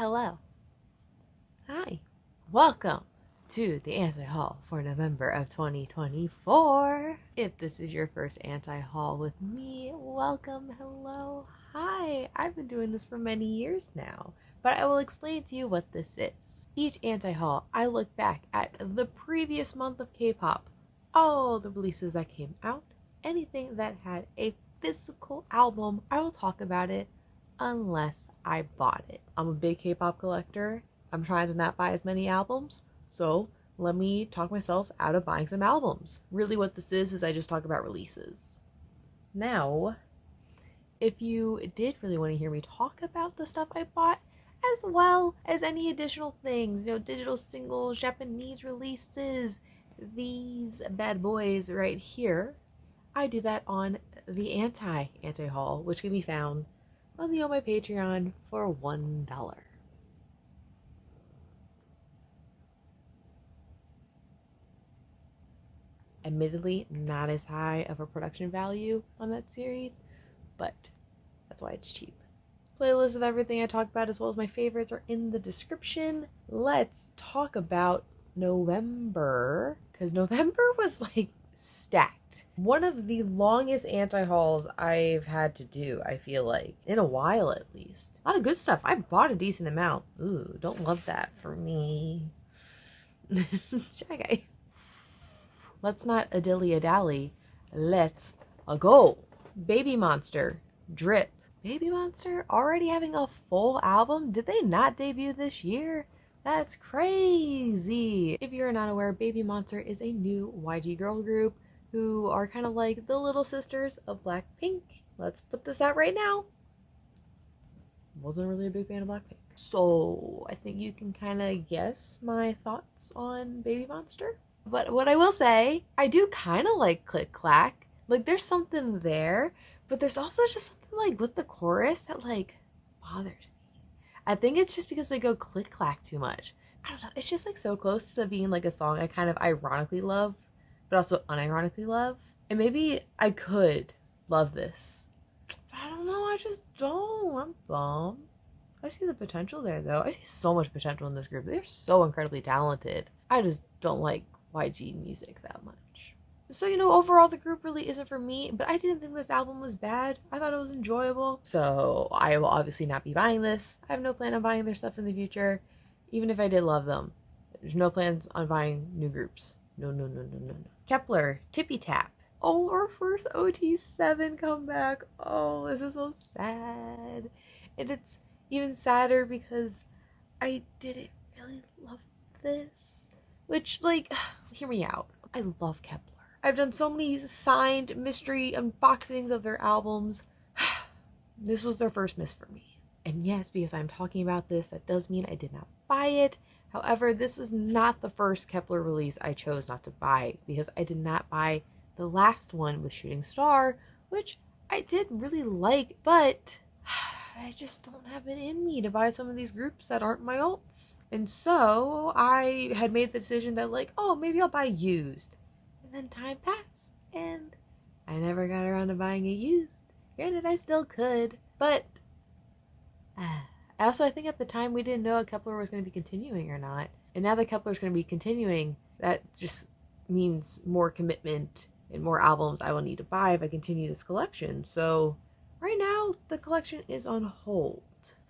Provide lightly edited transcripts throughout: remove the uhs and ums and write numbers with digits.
Hello. Hi. Welcome to the anti-haul for November of 2024. If this is your first anti-haul with me, welcome, hello, hi. I've been doing this for many years now, but I will explain to you what this is. Each anti-haul, I look back at the previous month of K-pop, all the releases that came out, anything that had a physical album, I will talk about it unless I bought it. I'm a big K-pop collector. I'm trying to not buy as many albums, so let me talk myself out of buying some albums. Really what this is I just talk about releases. Now, if you did really want to hear me talk about the stuff I bought, as well as any additional things, digital singles, Japanese releases, these bad boys right here, I do that on the anti-haul, which can be found on my Patreon for $1. Admittedly, not as high of a production value on that series, but that's why it's cheap. Playlists of everything I talk about as well as my favorites are in the description. Let's talk about November, because November was like stacked. One of the longest anti-hauls I've had to do, I feel like, in a while at least. A lot of good stuff. I bought a decent amount. Ooh, don't love that for me. Okay. Let's not a-dilly-a-dally. Let's go. Babymonster. Drip. Babymonster already having a full album? Did they not debut this year? That's crazy. If you're not aware, Babymonster is a new YG girl group who are kind of like the little sisters of Blackpink. Let's put this out right now. Wasn't really a big fan of Blackpink. So I think you can kind of guess my thoughts on Babymonster. But what I will say, I do kind of like Click Clack. Like there's something there, but there's also just something like with the chorus that like bothers me. I think it's just because they go Click Clack too much. I don't know, it's just like so close to being like a song I kind of ironically love, but also unironically love. And maybe I could love this, but I don't know, I just don't. I'm bummed. I see the potential there though. I see so much potential in this group. They're so incredibly talented. I just don't like YG music that much. So, overall the group really isn't for me, but I didn't think this album was bad. I thought it was enjoyable. So I will obviously not be buying this. I have no plan on buying their stuff in the future, even if I did love them. There's no plans on buying new groups. No. Kep1er, Tipi-Tap. Oh, our first OT7 comeback. Oh, this is so sad. And it's even sadder because I didn't really love this. Which, like, hear me out. I love Kep1er. I've done so many signed mystery unboxings of their albums. This was their first miss for me. And yes, because I'm talking about this, that does mean I did not buy it. However, this is not the first Kep1er release I chose not to buy, because I did not buy the last one with Shooting Star, which I did really like, but I just don't have it in me to buy some of these groups that aren't my alts. And so I had made the decision that like, oh, maybe I'll buy used. And then time passed and I never got around to buying it used. Granted, I still could, but I think at the time we didn't know if Kep1er was going to be continuing or not. And now that Kep1er is going to be continuing, that just means more commitment and more albums I will need to buy if I continue this collection. So right now the collection is on hold.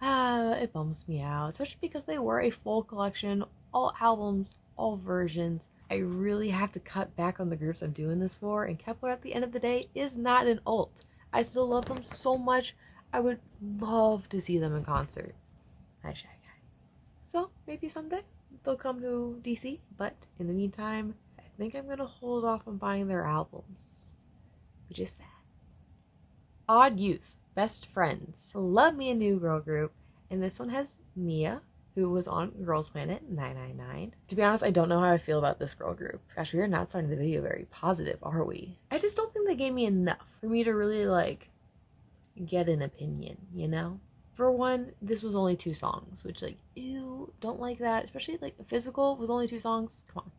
It bums me out, especially because they were a full collection, all albums, all versions. I really have to cut back on the groups I'm doing this for, and Kep1er at the end of the day is not an alt. I still love them so much. I would love to see them in concert. So maybe someday they'll come to DC, but in the meantime, I think I'm gonna hold off on buying their albums, which is sad. Odd Youth. Best Friends. Love me a new girl group, and this one has Mia, who was on Girls Planet 999. To be honest, I don't know how I feel about this girl group. Gosh, we are not starting the video very positive, are we? I just don't think they gave me enough for me to really like get an opinion, For one, this was only 2 songs, which like, ew, don't like that. Especially like a physical with only 2 songs. Come on,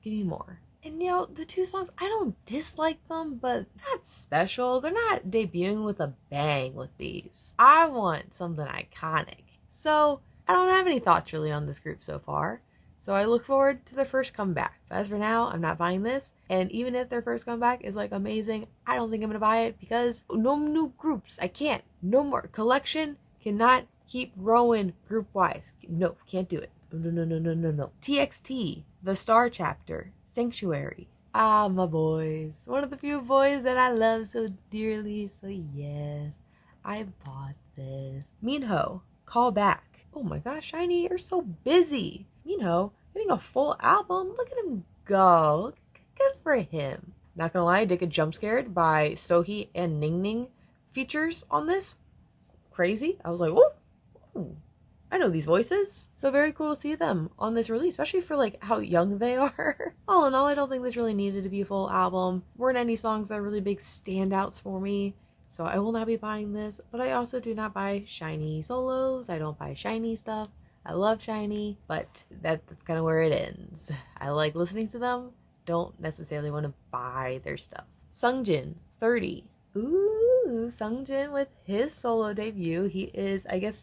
give me more. And the 2 songs, I don't dislike them, but not special. They're not debuting with a bang with these. I want something iconic. So I don't have any thoughts really on this group so far. So I look forward to their first comeback. But as for now, I'm not buying this. And even if their first comeback is like amazing, I don't think I'm gonna buy it because no new groups. I can't. No more. Collection cannot keep growing group wise. No, can't do it. No. TXT, The Star Chapter, Sanctuary. Ah, my boys. One of the few boys that I love so dearly. So yes, I bought this. Minho, Call Back. Oh my gosh, Shiny, you're so busy. Minho, getting a full album. Look at him go. Good for him. Not gonna lie, I did get jump scared by Sohee and Ningning features on this. Crazy. I was like, ooh, I know these voices. So very cool to see them on this release, especially for like how young they are. All in all, I don't think this really needed to be a full album. Weren't any songs that are really big standouts for me. So I will not be buying this, but I also do not buy Shiny solos. I don't buy Shiny stuff. I love Shiny, but that's kind of where it ends. I like listening to them. Don't necessarily want to buy their stuff. Sungjin, 30. Ooh, Sungjin with his solo debut. He is, I guess,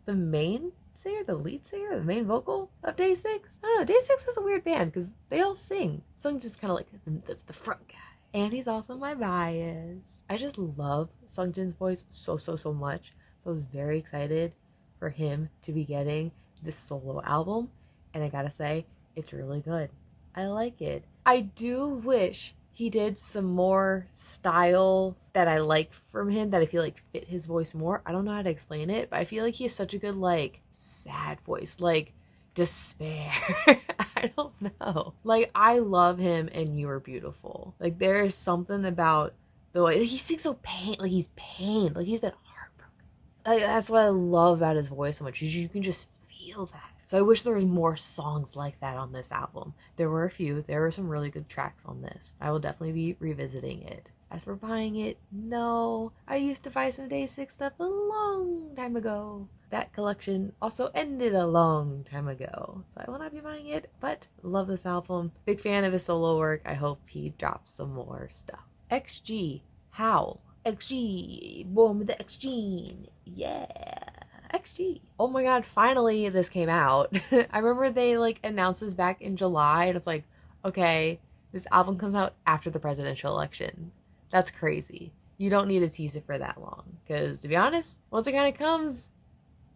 the main singer, the lead singer, the main vocal of Day 6. I don't know, Day 6 is a weird band because they all sing. Sungjin's kind of like the front guy. And he's also my bias. I just love Sungjin's voice so much. So I was very excited for him to be getting this solo album. And I gotta say, it's really good. I like it. I do wish he did some more styles that I like from him that I feel like fit his voice more. I don't know how to explain it, but I feel like he has such a good like sad voice, like despair. I don't know. Like I love him and You Are Beautiful. Like there is something about the way he sings so pain, like he's pained, like he's been heartbroken. Like that's what I love about his voice so much. You can just feel that. So I wish there was more songs like that on this album. There were a few. There were some really good tracks on this. I will definitely be revisiting it. As for buying it, no. I used to buy some Day 6 stuff a long time ago. That collection also ended a long time ago. So I will not be buying it, but love this album. Big fan of his solo work. I hope he drops some more stuff. XG, Howl. XG, boom, the XG. Yeah. XG. Oh my god, finally this came out. I remember they like announced this back in July and it's like, okay, this album comes out after the presidential election. That's crazy. You don't need to tease it for that long. Because to be honest, once it kind of comes,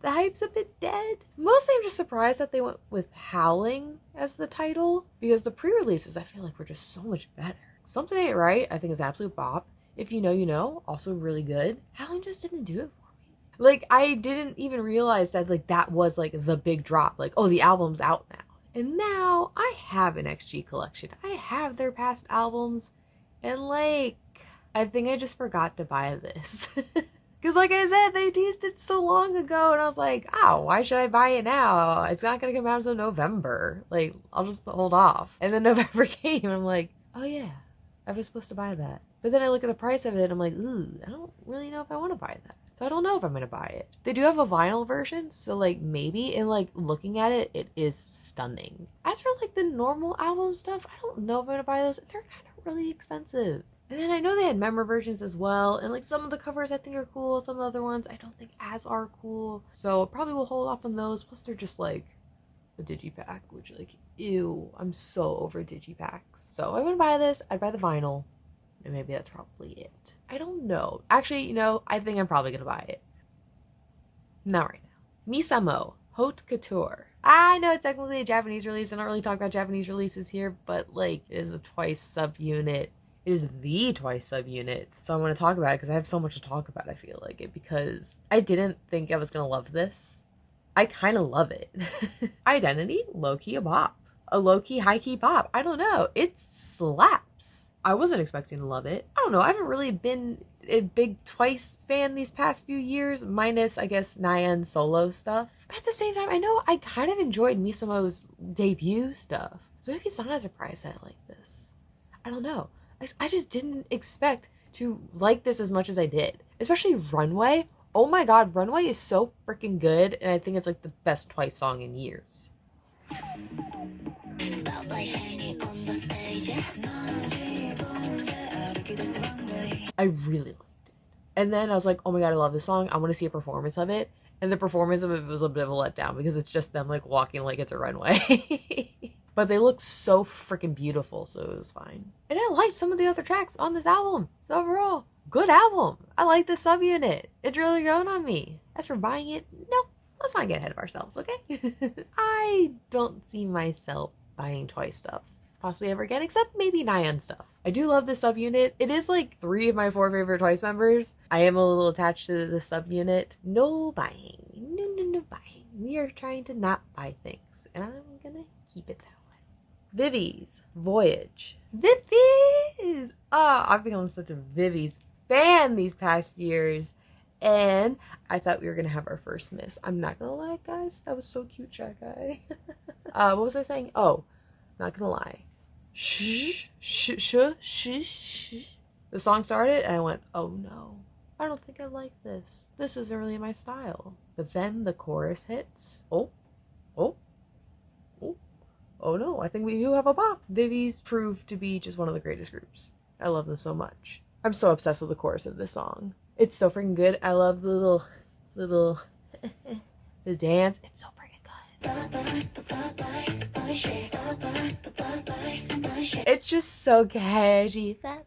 the hype's a bit dead. Mostly I'm just surprised that they went with Howling as the title. Because the pre-releases I feel like were just so much better. Something Ain't Right, I think is absolute bop. If You Know, You Know, also really good. Howling just didn't do it for me. Like, I didn't even realize that, like, that was, like, the big drop. Like, oh, the album's out now. And now, I have an XG collection. I have their past albums. And, like, I think I just forgot to buy this. Because, like I said, they teased it so long ago. And I was like, oh, why should I buy it now? It's not going to come out until November. Like, I'll just hold off. And then November came, and I'm like, oh, yeah, I was supposed to buy that. But then I look at the price of it, and I'm like, ooh, I don't really know if I want to buy that. So I don't know if I'm going to buy it. They do have a vinyl version, so like maybe, and like looking at it, it is stunning. As for like the normal album stuff, I don't know if I'm going to buy those. They're kind of really expensive. And then I know they had member versions as well, and like some of the covers I think are cool, some of the other ones I don't think as are cool. So probably will hold off on those, plus they're just like a digipack, which like, ew, I'm so over digipacks. So if I want to buy this, I'd buy the vinyl. And maybe that's probably it. I don't know. Actually, you know, I think I'm probably going to buy it. Not right now. Misamo, Haute Couture. I know it's technically a Japanese release. I don't really talk about Japanese releases here, but like, it is a twice subunit. It is the twice subunit. So I want to talk about it because I have so much to talk about, I feel like it. Because I didn't think I was going to love this. I kind of love it. Identity, low-key a bop. A low-key, high-key bop. I don't know. It slaps. I wasn't expecting to love it. I don't know. I haven't really been a big Twice fan these past few years, minus, I guess, Nayeon's solo stuff. But at the same time, I know I kind of enjoyed Misamo's debut stuff. So maybe it's not a surprise that I like this. I don't know. I just didn't expect to like this as much as I did. Especially Runway. Oh my god, Runway is so freaking good. And I think it's like the best Twice song in years. I really liked it. And then I was like, oh my god, I love this song. I want to see a performance of it. And the performance of it was a bit of a letdown because it's just them like walking like it's a runway. But they look so freaking beautiful, so it was fine. And I liked some of the other tracks on this album. So overall, good album. I like the subunit. It's really growing on me. As for buying it, no, let's not get ahead of ourselves, okay? I don't see myself buying Twice stuff possibly ever again, except maybe Nayeon stuff. I do love the subunit. It is like 3 of my 4 favorite Twice members. I am a little attached to the subunit. No buying. No buying. We are trying to not buy things, and I'm gonna keep it that way. VIVIZ. Voyage. VIVIZ! Oh, I've become such a VIVIZ fan these past years. And I thought we were gonna have our first miss. I'm not gonna lie, guys. That was so cute, Shy Guy. What was I saying? Oh, not gonna lie. Shh. The song started and I went, oh no. I don't think I like this. This isn't really my style. But then the chorus hits. Oh no, I think we do have a bop. VIVIZ proved to be just one of the greatest groups. I love them so much. I'm so obsessed with the chorus of this song. It's so freaking good. I love the little the dance. It's so freaking good. It's just so catchy. I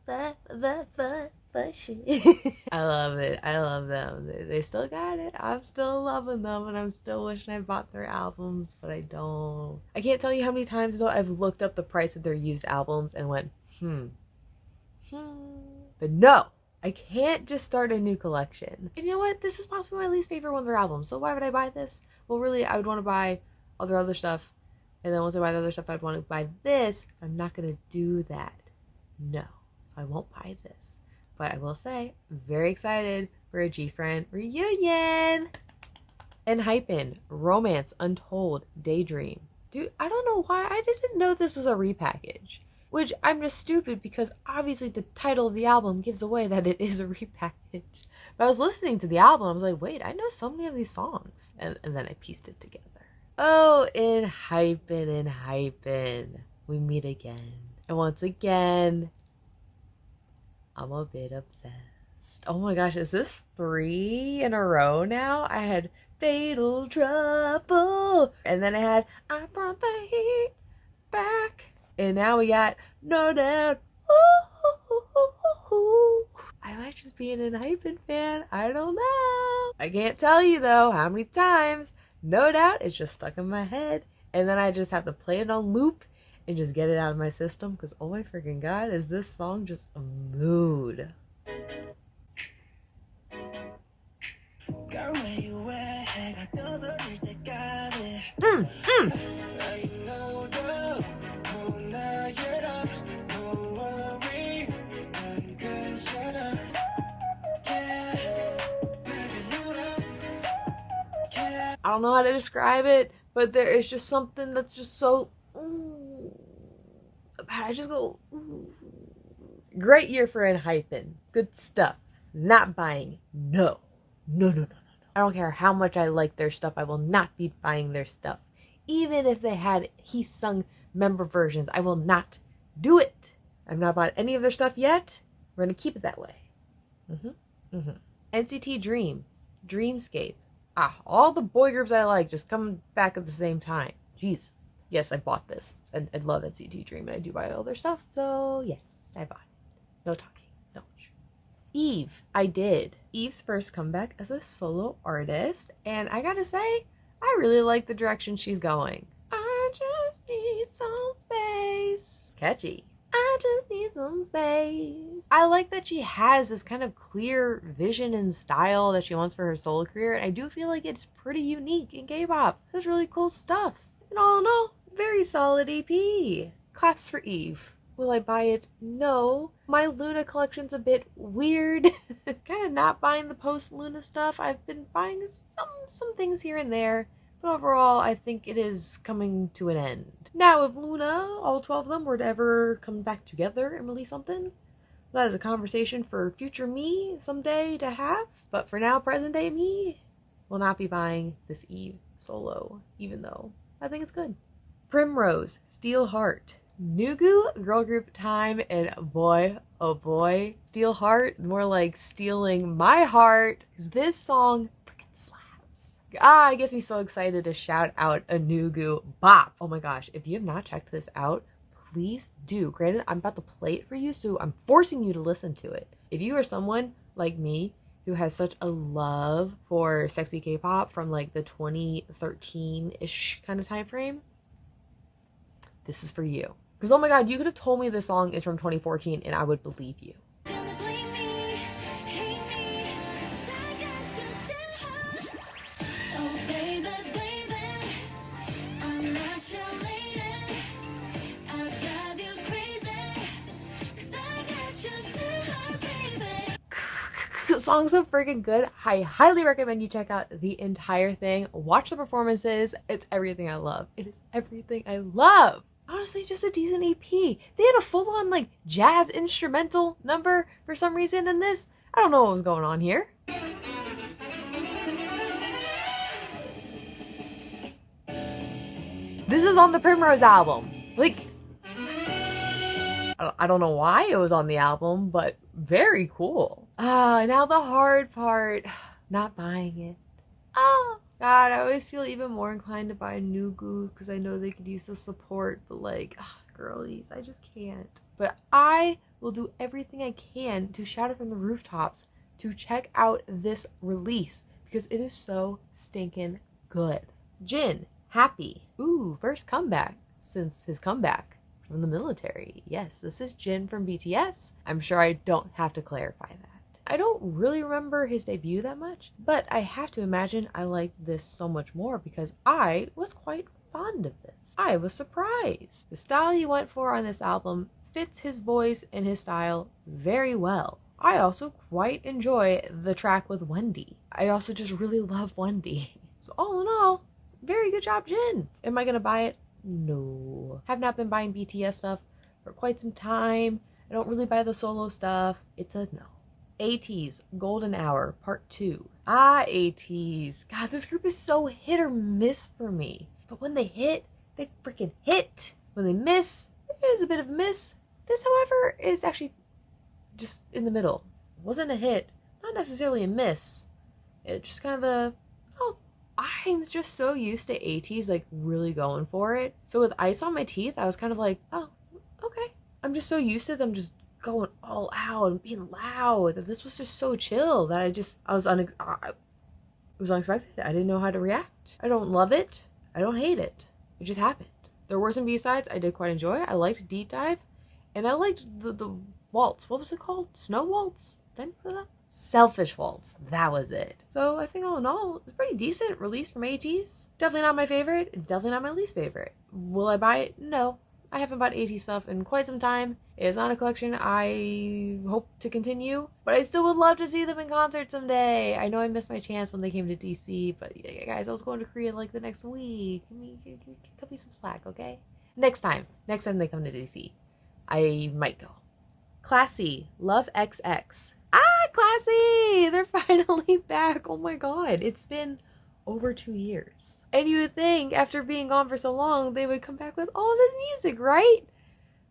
love it. I love them. They still got it. I'm still loving them, and I'm still wishing I bought their albums, but I don't. I can't tell you how many times though I've looked up the price of their used albums and went, But no, I can't just start a new collection. And you know what? This is possibly my least favorite one of their albums. So why would I buy this? Well, really, I would want to buy all their other stuff. And then once I buy the other stuff, I'd want to buy this. I'm not going to do that. No. So I won't buy this. But I will say, I'm very excited for a G-Friend reunion. Enhypen, Romance, Untold, Daydream. Dude, I don't know why. I didn't know this was a repackage. Which, I'm just stupid because obviously the title of the album gives away that it is a repackage. But I was listening to the album, I was like, wait, I know so many of these songs. And then I pieced it together. Oh, Enhypen. We meet again. And once again, I'm a bit obsessed. Oh my gosh, is this 3 in a row now? I had Fatal Trouble. And then I had I Brought the Heat Back. And now we got No Doubt. I might just be an Enhypen fan. I don't know. I can't tell you though how many times No Doubt is just stuck in my head. And then I just have to play it on loop and just get it out of my system. Because oh my freaking god, is this song just a mood. I don't know how to describe it, but there is just something that's just so I just go great year for Enhypen. Good stuff. Not buying. No. I don't care how much I like their stuff. I will not be buying their stuff. Even if they had He Sung member versions, I will not do it. I've not bought any of their stuff yet. We're going to keep it that way. NCT Dream. Dreamscape. All the boy groups I like just come back at the same time. Jesus. Yes, I bought this. I love NCT Dream and I do buy all their stuff. So yes, I bought it. No talking. No. Yves. I did. Yves' first comeback as a solo artist. And I gotta say, I really like the direction she's going. I just need some space. Catchy. I just need some space. I like that she has this kind of clear vision and style that she wants for her solo career. And I do feel like it's pretty unique in K-pop. There's really cool stuff. And all in all, very solid EP. Claps for Yves. Will I buy it? No. My Luna collection's a bit weird. Kind of not buying the post-Luna stuff. I've been buying some things here and there. But overall, I think it is coming to an end. Now, if Luna, all 12 of them, were to ever come back together and release something, that is a conversation for future me someday to have. But for now, present day me will not be buying this Yves solo, even though I think it's good. Primrose, Steel Heart. Nugu, girl group time, and boy, oh boy, Steel Heart, more like stealing my heart. This song freaking slaps. It gets me so excited to shout out Anugu Bop. Oh my gosh, if you have not checked this out, please do. Granted, I'm about to play it for you, so I'm forcing you to listen to it. If you are someone like me who has such a love for sexy K-pop from like the 2013-ish kind of time frame, this is for you. Because oh my god, you could have told me this song is from 2014 and I would believe you. The song's so freaking good. I highly recommend you check out the entire thing. Watch the performances. It's everything I love. It is everything I love. Honestly, just a decent EP. They had a full-on like jazz instrumental number for some reason in this. I don't know what was going on here. This is on the Primrose album. Like, I don't know why it was on the album, but very cool. Now the hard part, not buying it. Oh, God, I always feel even more inclined to buy Nugu because I know they could use the support, but like, girlies, I just can't. But I will do everything I can to shout it from the rooftops to check out this release because it is so stinking good. Jin, Happy. Ooh, first comeback since his comeback from the military. Yes, this is Jin from BTS. I'm sure I don't have to clarify that. I don't really remember his debut that much, but I have to imagine I liked this so much more because I was quite fond of this. I was surprised. The style he went for on this album fits his voice and his style very well. I also quite enjoy the track with Wendy. I also just really love Wendy. So all in all, very good job, Jin. Am I gonna buy it? No. Have not been buying BTS stuff for quite some time. I don't really buy the solo stuff. It's a no. ATEEZ, Golden Hour, Part 2. ATEEZ. God, this group is so hit or miss for me. But when they hit, they freaking hit. When they miss, there's a bit of a miss. This, however, is actually just in the middle. It wasn't a hit, not necessarily a miss. It's just kind of a, oh, I'm just so used to ATEEZ like really going for it. So with Ice on My Teeth, I was kind of like, oh, okay. I'm just so used to them just going all out and being loud. This was just so chill that it was unexpected. I didn't know how to react. I don't love it. I don't hate it. It just happened. There were some B-sides I did quite enjoy. I liked Deep Dive, and I liked the waltz. What was it called? Snow Waltz? Did I mix it up? Selfish Waltz. That was it. So I think all in all, it's a pretty decent release from ATEEZ. Definitely not my favorite. It's definitely not my least favorite. Will I buy it? No. I haven't bought ATEEZ stuff in quite some time. It is not a collection I hope to continue, but I still would love to see them in concert someday. I know I missed my chance when they came to DC, but yeah, guys, I was going to Korea like the next week. Cut me some slack, okay? Next time they come to DC, I might go. Classy, Love XX. Classy! They're finally back. Oh my god, it's been over 2 years. And you would think after being gone for so long, they would come back with all this music, right?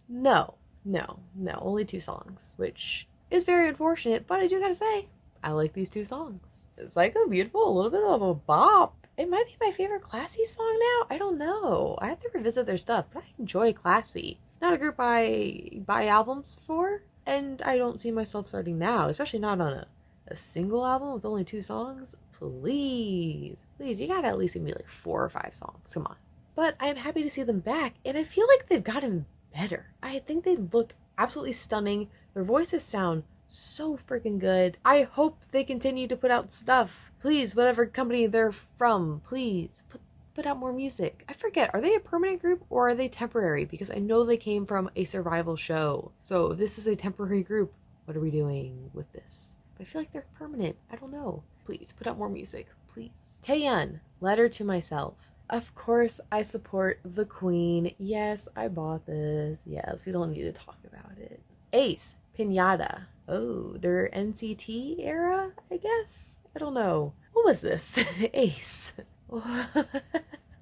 No, only 2 songs, which is very unfortunate, but I do gotta say, I like these 2 songs. It's like a beautiful, a little bit of a bop. It might be my favorite Classy song now. I don't know. I have to revisit their stuff, but I enjoy Classy. Not a group I buy albums for, and I don't see myself starting now, especially not on a single album with only 2 songs. Please, you gotta at least give me like 4 or 5 songs. Come on. But I'm happy to see them back, and I feel like they've gotten better. I think they look absolutely stunning. Their voices sound so freaking good. I hope they continue to put out stuff. Please, whatever company they're from, please put out more music. I forget, are they a permanent group or are they temporary? Because I know they came from a survival show. So if this is a temporary group, what are we doing with this? But I feel like they're permanent. I don't know. Please put out more music, please. Taeyeon, Letter to Myself. Of course, I support the queen. Yes, I bought this. Yes, we don't need to talk about it. A.C.E, Pinata. Oh, their NCT era, I guess? I don't know. What was this? A.C.E.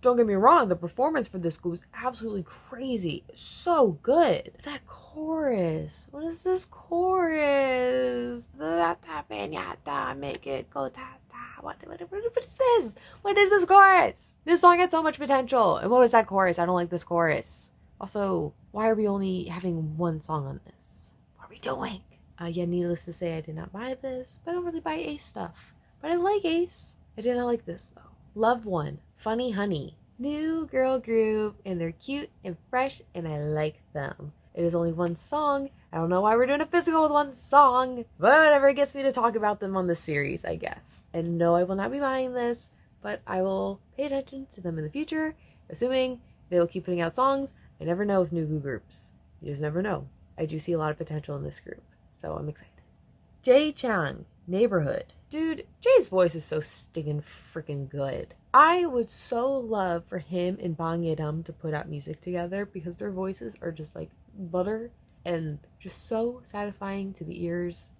Don't get me wrong, the performance for this goes absolutely crazy. So good. That chorus. What is this chorus? Pinata, make it go ta ta. What is this? What is this chorus? This song had so much potential. And what was that chorus? I don't like this chorus. Also, why are we only having one song on this? What are we doing? Yeah, needless to say, I did not buy this, but I don't really buy ACE stuff. But I like ACE. I did not like this though. Loveone, Funny Honey. New girl group, and they're cute and fresh, and I like them. It is only one song. I don't know why we're doing a physical with one song, but whatever, it gets me to talk about them on this series, I guess. And no, I will not be buying this, but I will pay attention to them in the future, assuming they will keep putting out songs. I never know with new groups. You just never know. I do see a lot of potential in this group, so I'm excited. Chang, Neighborhood. Dude, Jay's voice is so stinking freaking good. I would so love for him and Bang Yedam to put out music together because their voices are just like butter and just so satisfying to the ears,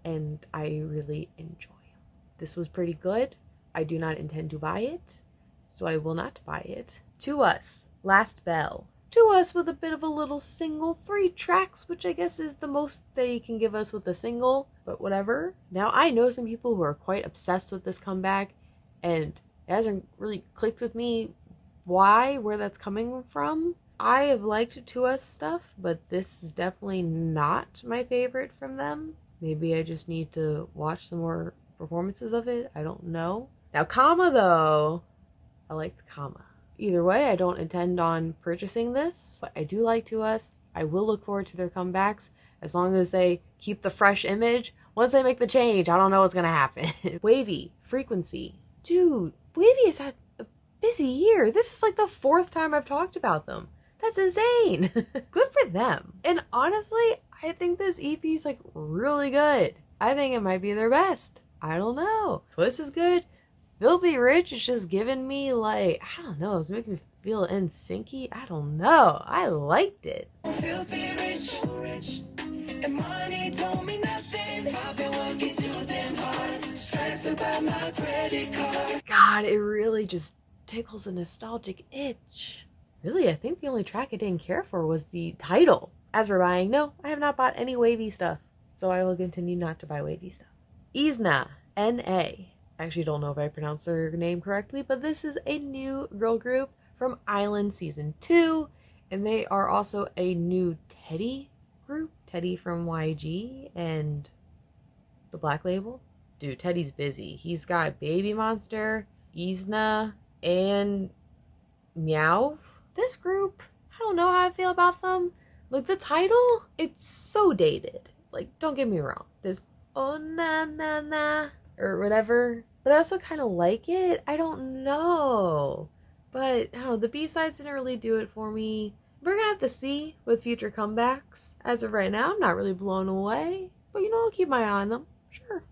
and I really enjoy them. This was pretty good. I do not intend to buy it, so I will not buy it. To Us, Last Bell. To Us with a bit of a little single, 3 tracks, which I guess is the most they can give us with a single, but whatever. Now, I know some people who are quite obsessed with this comeback, and it hasn't really clicked with me where that's coming from. I have liked To Us stuff, but this is definitely not my favorite from them. Maybe I just need to watch some more performances of it. I don't know. Now, Comma, though, I liked Comma. Either way, I don't intend on purchasing this, but I do like To Us. I will look forward to their comebacks as long as they keep the fresh image. Once they make the change, I don't know what's gonna happen. WayV, Frequency. Dude, WayV has had a busy year. This is like the 4th time I've talked about them. That's insane. Good for them. And honestly, I think this EP is like really good. I think it might be their best. I don't know. Twist is good. Filthy Rich is just giving me like, I don't know, it's making me feel NSYNC-y. I don't know. I liked it. Filthy rich, and money told me nothing. I've been working too damn hard, stressed about my credit card. God, it really just tickles a nostalgic itch. Really, I think the only track I didn't care for was the title. As for buying, no, I have not bought any WayV stuff, so I will continue not to buy WayV stuff. izna, N.A. I actually don't know if I pronounced their name correctly, but this is a new girl group from Island Season 2, and they are also a new Teddy group. Teddy from YG and the Black Label. Dude, Teddy's busy. He's got Babymonster, izna, and Meow. This group, I don't know how I feel about them. Like, the title, it's so dated. Like, don't get me wrong. There's oh na na na or whatever. But I also kind of like it. I don't know. But, I don't know, the B-sides didn't really do it for me. We're gonna have to see with future comebacks. As of right now, I'm not really blown away. But, you know, I'll keep my eye on them. Sure.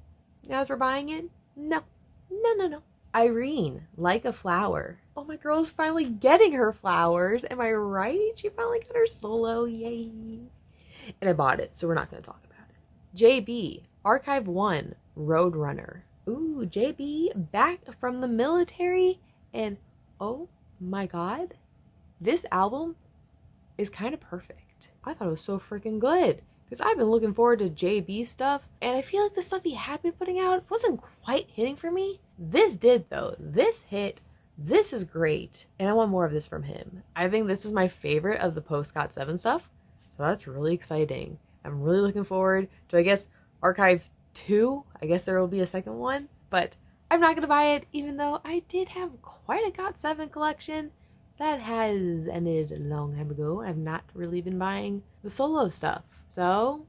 As we're buying it, no. No. Irene, Like a Flower. Oh, my girl's finally getting her flowers. Am I right? She finally got her solo. Yay. And I bought it, so we're not going to talk about it. JB, Archive 1, Roadrunner. Ooh, JB back from the military. And oh my god, this album is kind of perfect. I thought it was so freaking good. Because I've been looking forward to JB stuff, and I feel like the stuff he had been putting out wasn't quite hitting for me. This did, though. This hit. This is great. And I want more of this from him. I think this is my favorite of the post-GOT7 stuff, so that's really exciting. I'm really looking forward to, I guess, Archive 2. I guess there will be a second one, but I'm not going to buy it, even though I did have quite a GOT7 collection. That has ended a long time ago. I've not really been buying the solo stuff. So,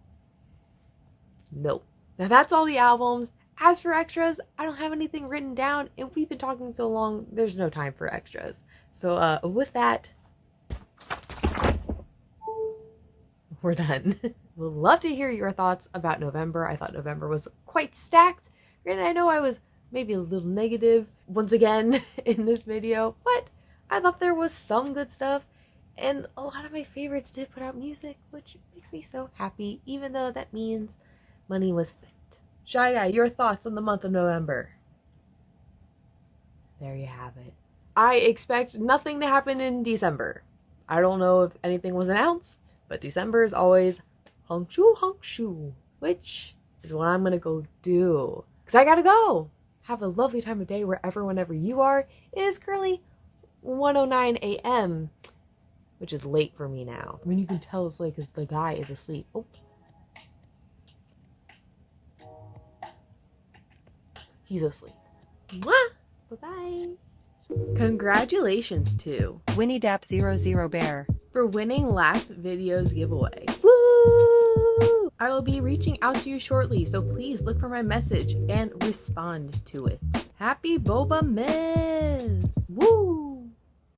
no. Now that's all the albums. As for extras, I don't have anything written down, and we've been talking so long, there's no time for extras. So, with that, we're done. We'd love to hear your thoughts about November. I thought November was quite stacked. Granted, I know I was maybe a little negative once again in this video, but I thought there was some good stuff. And a lot of my favorites did put out music, which makes me so happy, even though that means money was spent. Shy Guy, your thoughts on the month of November? There you have it. I expect nothing to happen in December. I don't know if anything was announced, but December is always hong shoo, which is what I'm gonna go do. Because I gotta go. Have a lovely time of day wherever, whenever you are. It is currently 1:09 a.m., which is late for me now. I mean, you can tell it's late because the guy is asleep. Oh. He's asleep. Mwah! Bye-bye. Congratulations to WinnieDap00 for winning last video's giveaway. Woo! I will be reaching out to you shortly, so please look for my message and respond to it. Happy BOBAMAS! Woo!